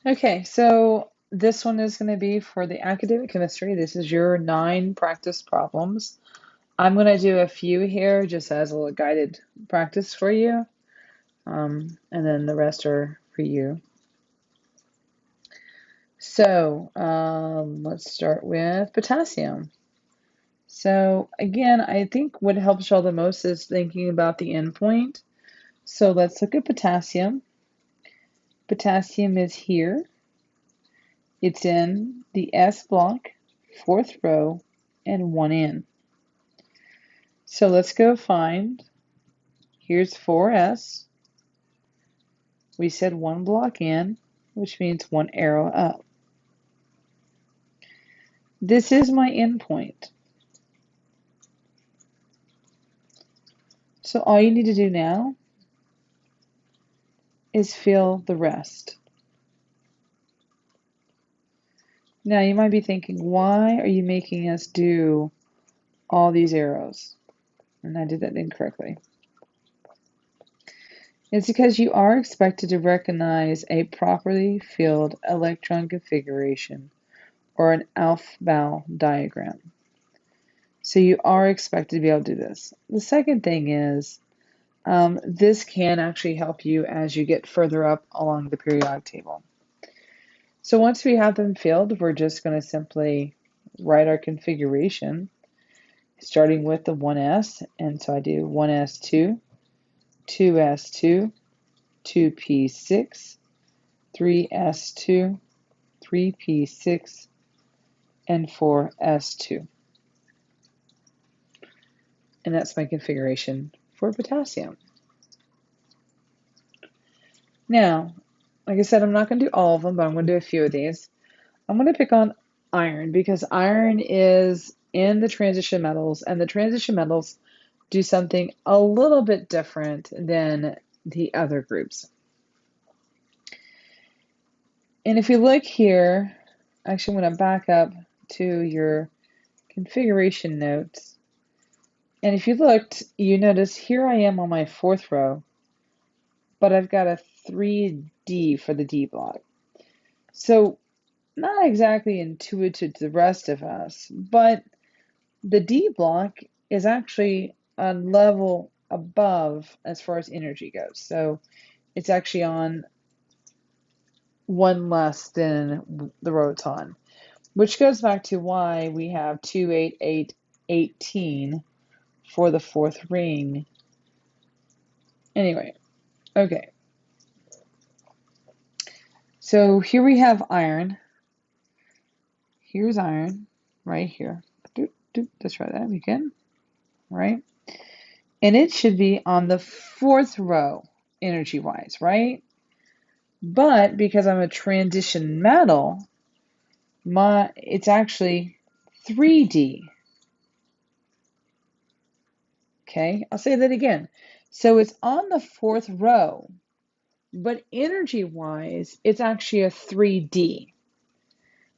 Okay, so this one is going to be for the academic chemistry. This is your 9 practice problems. I'm going to do a few here just as a little guided practice for you, and then the rest are for you. So let's start with potassium. So again, I think what helps y'all the most is thinking about the endpoint. So let's look at potassium. Potassium is here. It's in the S block, 4th row, and 1 in. So let's go find, here's 4S. We said 1 block in, which means 1 arrow up. This is my endpoint. So all you need to do now is fill the rest. Now you might be thinking, why are you making us do all these arrows? And I did that incorrectly. It's because you are expected to recognize a properly filled electron configuration or an Aufbau diagram. So you are expected to be able to do this. The second thing is, this can actually help you as you get further up along the periodic table. So once we have them filled, we're just going to simply write our configuration, starting with the 1s. And so I do 1s2, 2s2, 2p6, 3s2, 3p6, and 4s2. And that's my configuration for potassium. Now, like I said, I'm not going to do all of them, but I'm going to do a few of these. I'm going to pick on iron because iron is in the transition metals, and the transition metals do something a little bit different than the other groups. And if you look here, actually I'm going to back up to your configuration notes. And if you looked, you notice here I am on my 4th row, but I've got a 3D for the D block. So not exactly intuitive to the rest of us, but the D block is actually a level above as far as energy goes. So it's actually on 1 less than the row it's on, which goes back to why we have 2, 8, 8, 18 for the 4th ring. Anyway, okay. So here we have iron. Here's iron right here. Let's try that again, right? And it should be on the 4th row energy-wise, right? But because I'm a transition metal, it's actually 3D. Okay, I'll say that again. So it's on the 4th row, but energy-wise, it's actually a 3D.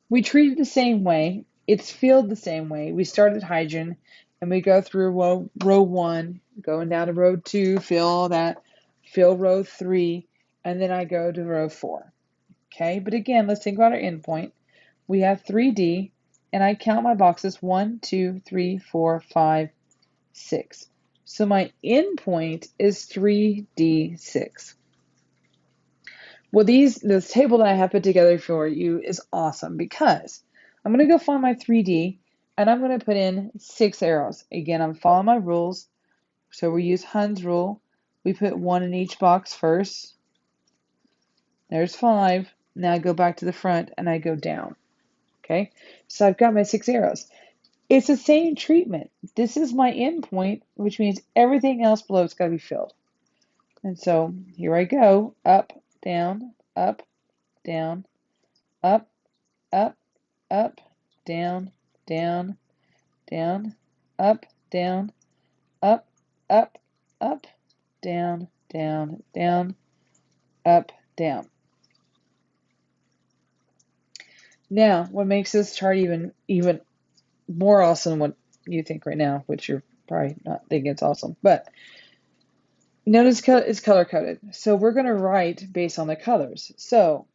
We treat it the same way. It's filled the same way. We start at hydrogen, and we go through row 1, going down to row 2, fill all that, fill row 3, and then I go to row 4. Okay, but again, let's think about our endpoint. We have 3D, and I count my boxes 1, 2, 3, 4, 5, 6. So my endpoint is 3D6. Well, this table that I have put together for you is awesome because I'm going to go find my 3D and I'm going to put in 6 arrows. Again, I'm following my rules. So we use Hund's rule. We put 1 in each box first. There's 5. Now I go back to the front and I go down. Okay, so I've got my 6 arrows. It's the same treatment. This is my endpoint, which means everything else below has got to be filled. And so here I go, up, down, up, down, up, up, up, down, down, down, up, down, up, up, up, down, down, down, up, down. Now, what makes this chart even more awesome than what you think right now, which you're probably not thinking it's awesome, but notice it's color coded. So we're going to write based on the colors. So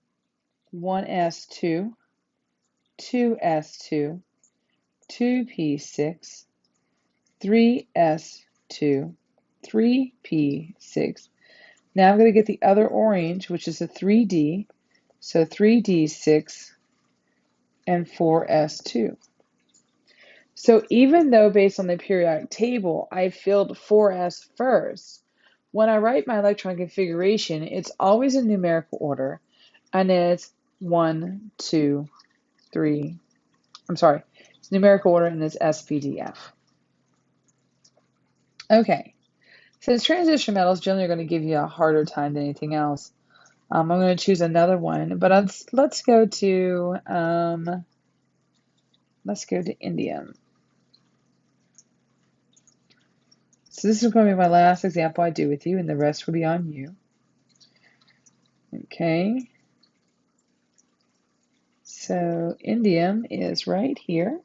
1s2, 2s2, 2p6, 3s2, 3p6. Now I'm going to get the other orange, which is a 3d, so 3d6 and 4s2. So even though based on the periodic table, I filled 4s first, when I write my electron configuration, it's always in numerical order, and it's 1, 2, 3. I'm sorry, it's numerical order and it's SPDF. Okay, since transition metals generally are going to give you a harder time than anything else, I'm going to choose another one, but let's go to indium. So this is going to be my last example I do with you, and the rest will be on you. Okay. So indium is right here.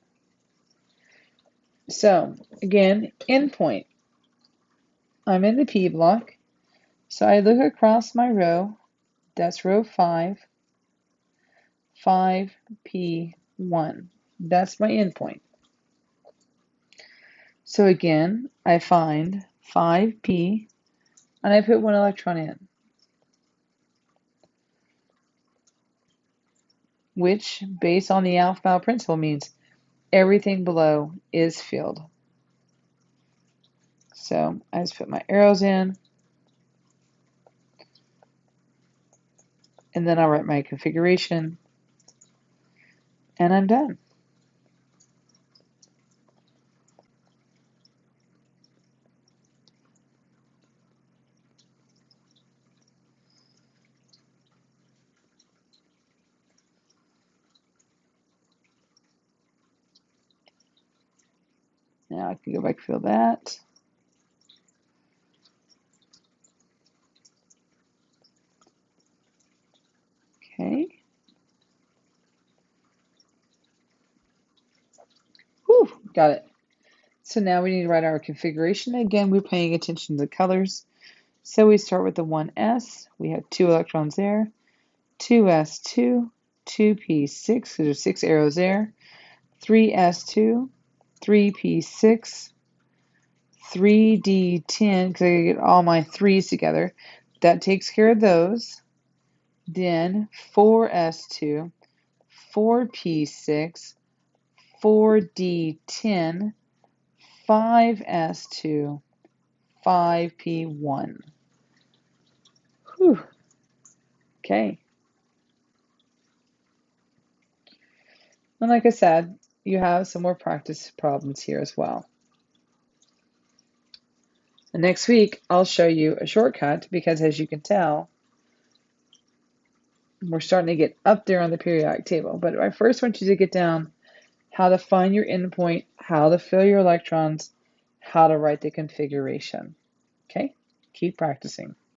So again, endpoint. I'm in the P block. So I look across my row. That's row 5, 5p1. That's my endpoint. So again, I find 5p and I put one electron in, which based on the alpha principle means everything below is filled. So I just put my arrows in, and then I'll write my configuration, and I'm done. Now I can go back and fill that. Okay. Whew, got it. So now we need to write our configuration. Again, we're paying attention to the colors. So we start with the 1s. We have 2 electrons there. 2s2, 2p6, so there's 6 arrows there. 3s2, 3p6, 3d10, because I get all my 3's together. That takes care of those. Then 4s2, 4p6, 4d10, 5s2, 5p1. Whew. Okay. And like I said, you have some more practice problems here as well. And next week, I'll show you a shortcut because as you can tell, we're starting to get up there on the periodic table. But I first want you to get down how to find your endpoint, how to fill your electrons, how to write the configuration. Okay? Keep practicing.